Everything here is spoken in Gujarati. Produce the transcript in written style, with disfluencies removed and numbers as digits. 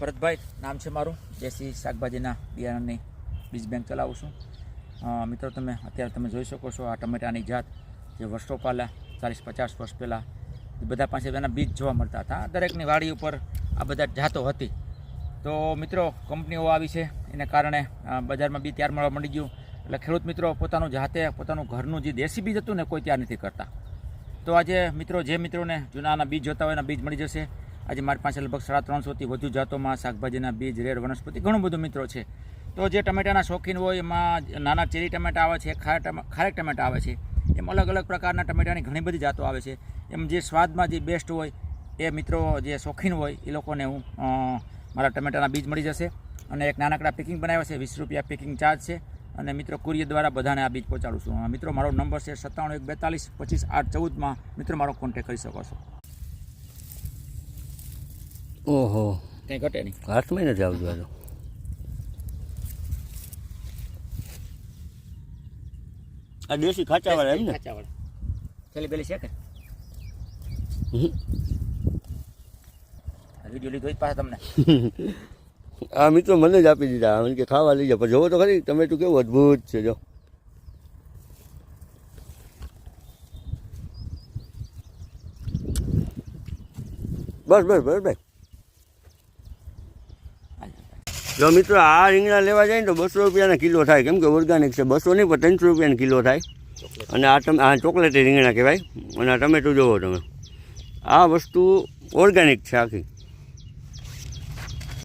ભરતભાઈ નામ છે મારું. દેશી શાકભાજીના બિયારણની બીજ બેંક ચલાવું છું. મિત્રો અત્યારે તમે જોઈ શકો છો આ ટમેટાની જાત જે વર્ષો પહેલાં 40-50 વર્ષ પહેલાં બધા પાસે એના બીજ જોવા મળતા હતા. દરેકની વાડી ઉપર આ બધા જાતો હતી. તો મિત્રો કંપનીઓ આવી છે એને કારણે બજારમાં બી તૈયાર મળવા માંડી ગયું. એટલે ખેડૂત મિત્રો પોતાનું જાતે પોતાનું ઘરનું જે દેશી બીજ હતું ને કોઈ તૈયાર નથી કરતા. તો આજે મિત્રો જે મિત્રોને જૂનાના બીજ જોતા હોય એના બીજ મળી જશે. આજે મારી પાસે લગભગ 350થી વધુ જાતોમાં શાકભાજીના બીજ, રેડ વનસ્પતિ ઘણું બધું મિત્રો છે. તો જે ટમેટાના શોખીન હોય એમાં નાના ચેરી ટમેટા આવે છે, ખારેક ટમેટા આવે છે, એમ અલગ અલગ પ્રકારના ટમેટાની ઘણી બધી જાતો આવે છે. એમ જે સ્વાદમાં જે બેસ્ટ હોય એ મિત્રો જે શોખીન હોય એ લોકોને હું મારા ટમેટાના બીજ મળી જશે. અને એક નાનકડા પેકિંગ બનાવ્યા છે, 20 રૂપિયા પેકિંગ ચાર્જ છે. અને મિત્રો કુરિયર દ્વારા બધાને આ બીજ પહોંચાડું છું. મિત્રો મારો નંબર છે 97 142 25 814 મિત્રો મારો કોન્ટેક્ટ કરી શકો છો. ઓહો, કંઈ ઘટે નહીં, હાથમાં નથી આવતું. આ દેશી ખાચાવાળા એમ ને? ખાચાવાળા છેલ્લી બેલી છે કે વિડીયો લીધો પાછા તમને આ મિત્રો મને જ આપી દીધા, મને કે ખાવા લઈ જાઓ. પણ જોવો તો ખરી ટમેટું કેવું અદ્ભુત છે. જો બસ બસ બસ ભાઈ. જો મિત્રો આ રીંગણા લેવા જાય ને તો 200 રૂપિયાના કિલો થાય, કેમ કે ઓર્ગાનિક છે. 200 નહીં પણ 300 રૂપિયાના કિલો થાય. અને આ ચોકલેટી રીંગણા કહેવાય. અને આ ટમેટું જોવો તમે, આ વસ્તુ ઓર્ગાનિક છે આખી.